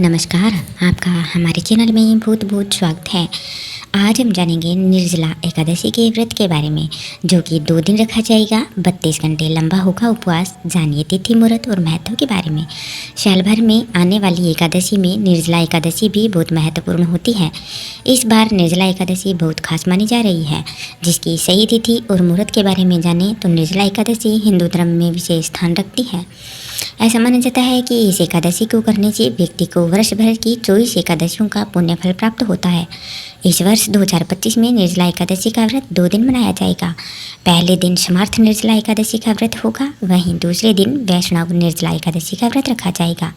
नमस्कार, आपका हमारे चैनल में बहुत बहुत स्वागत है। आज हम जानेंगे निर्जला एकादशी के व्रत के बारे में, जो कि 2 दिन रखा जाएगा। 32 घंटे लंबा होगा उपवास। जानिए तिथि, मुहूर्त और महत्व के बारे में। साल भर में आने वाली एकादशी में निर्जला एकादशी भी बहुत महत्वपूर्ण होती है। इस बार निर्जला एकादशी बहुत खास मानी जा रही है। जिसकी सही तिथि और मुहूर्त के बारे में जाने तो निर्जला एकादशी हिंदू धर्म में विशेष स्थान रखती है। ऐसा माना जाता है कि इस एकादशी को करने से व्यक्ति को वर्ष भर की 24 एकादशियों का पुण्य फल प्राप्त होता है। इस वर्ष 2025 में निर्जला एकादशी का व्रत 2 दिन मनाया जाएगा। पहले दिन समार्थ निर्जला एकादशी का व्रत होगा, वहीं दूसरे दिन वैष्णव निर्जला एकादशी का व्रत रखा जाएगा।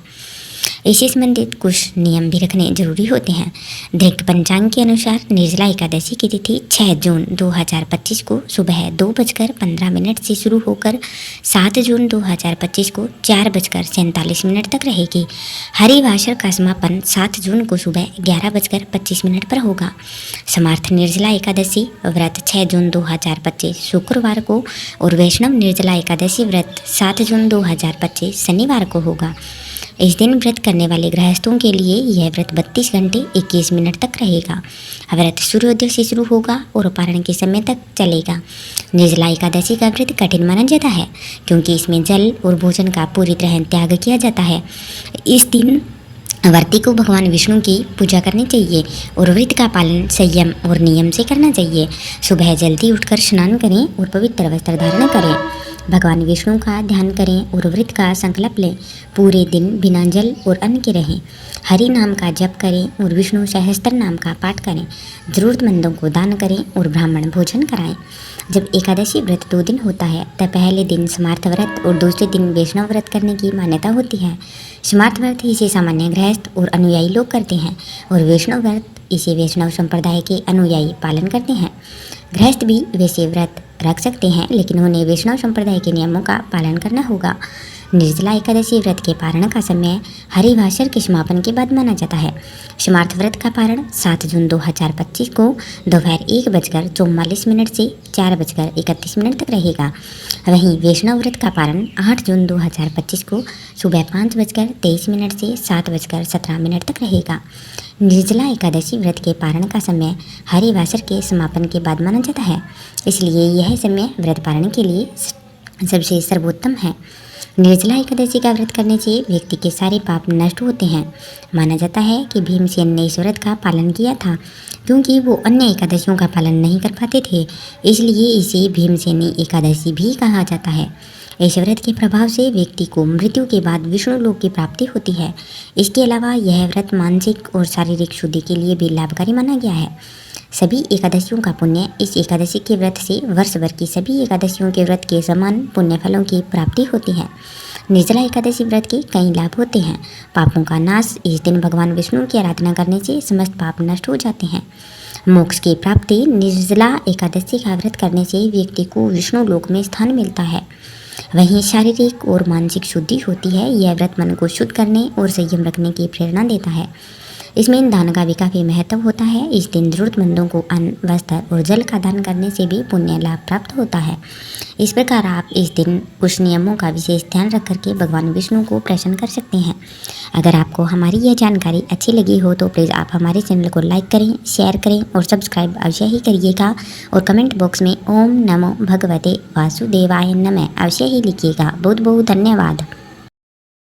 इससे संबंधित कुछ नियम भी रखने जरूरी होते हैं। दृक पंचांग के अनुसार निर्जला एकादशी की तिथि 6 जून 2025 को सुबह 2:15 से शुरू होकर 7 जून 2025 को 4:47 तक रहेगी। हरिवासर का समापन 7 जून को सुबह 11:25 पर होगा। समार्थ निर्जला एकादशी व्रत 6 जून 2025 शुक्रवार को और वैष्णव निर्जला एकादशी व्रत 7 जून 2025 शनिवार को होगा। इस दिन व्रत करने वाले गृहस्थों के लिए यह व्रत 32 घंटे 21 मिनट तक रहेगा। व्रत सूर्योदय से शुरू होगा और पारण के समय तक चलेगा। निर्जला एकादशी का व्रत कठिन माना जाता है, क्योंकि इसमें जल और भोजन का पूरी तरह त्याग किया जाता है। इस दिन व्रती को भगवान विष्णु की पूजा करनी चाहिए और व्रत का पालन संयम और नियम से करना चाहिए। सुबह जल्दी उठकर स्नान करें और पवित्र वस्त्र धारण करें। भगवान विष्णु का ध्यान करें और व्रत का संकल्प लें। पूरे दिन बिना जल और अन्न के रहें। हरि नाम का जप करें और विष्णु सहस्त्र नाम का पाठ करें। जरूरतमंदों को दान करें और ब्राह्मण भोजन कराएं। जब एकादशी व्रत 2 दिन होता है, तब पहले दिन समार्थ व्रत और दूसरे दिन वैष्णव व्रत करने की मान्यता होती है। समार्थ व्रत इसे सामान्य गृहस्थ और अनुयायी लोग करते हैं और वैष्णव व्रत इसे वैष्णव संप्रदाय के अनुयायी पालन करते हैं। गृहस्थ भी वैसे व्रत रख सकते हैं, लेकिन उन्हें वैष्णव संप्रदाय के नियमों का पालन करना होगा। निर्जला एकादशी व्रत के पारण का समय हरिवासर के समापन के बाद माना जाता है। समार्थ व्रत का पारण 7 जून 2025 को दोपहर 1:44 से 4:31 तक रहेगा। वहीं वैष्णव व्रत का पारण 8 जून 2025 को सुबह 5:23 से 7:17 तक रहेगा। निर्जला एकादशी व्रत के पारण का समय हरिवासर के समापन के बाद माना जाता है, इसलिए यह समय व्रत पारण के लिए सबसे सर्वोत्तम है। निर्जला एकादशी का व्रत करने से व्यक्ति के सारे पाप नष्ट होते हैं। माना जाता है कि भीमसेन ने इस व्रत का पालन किया था, क्योंकि वो अन्य एकादशियों का पालन नहीं कर पाते थे, इसलिए इसे भीमसेनी एकादशी भी कहा जाता है। इस व्रत के प्रभाव से व्यक्ति को मृत्यु के बाद विष्णु लोक की प्राप्ति होती है। इसके अलावा यह व्रत मानसिक और शारीरिक शुद्धि के लिए भी लाभकारी माना गया है। सभी एकादशियों का पुण्य इस एकादशी के व्रत से वर्ष भर की सभी एकादशियों के व्रत के समान पुण्य फलों की प्राप्ति होती है। निर्जला एकादशी व्रत के कई लाभ होते हैं। पापों का नाश। इस दिन भगवान विष्णु की आराधना करने से समस्त पाप नष्ट हो जाते हैं। मोक्ष की प्राप्ति। निर्जला एकादशी का व्रत करने से व्यक्ति को विष्णु लोक में स्थान मिलता है। वहीं शारीरिक और मानसिक शुद्धि होती है। यह व्रत मन को शुद्ध करने और संयम रखने की प्रेरणा देता है। इसमें दान का भी काफ़ी महत्व होता है। इस दिन जरूरतमंदों को अन्न, वस्त्र और जल का दान करने से भी पुण्य लाभ प्राप्त होता है। इस प्रकार आप इस दिन कुछ नियमों का विशेष ध्यान रख करके भगवान विष्णु को प्रसन्न कर सकते हैं। अगर आपको हमारी यह जानकारी अच्छी लगी हो तो प्लीज़ आप हमारे चैनल को लाइक करें, शेयर करें और सब्सक्राइब अवश्य ही करिएगा। और कमेंट बॉक्स में ओम नमो भगवते वासुदेवाय नमः अवश्य ही लिखिएगा। बहुत बहुत धन्यवाद।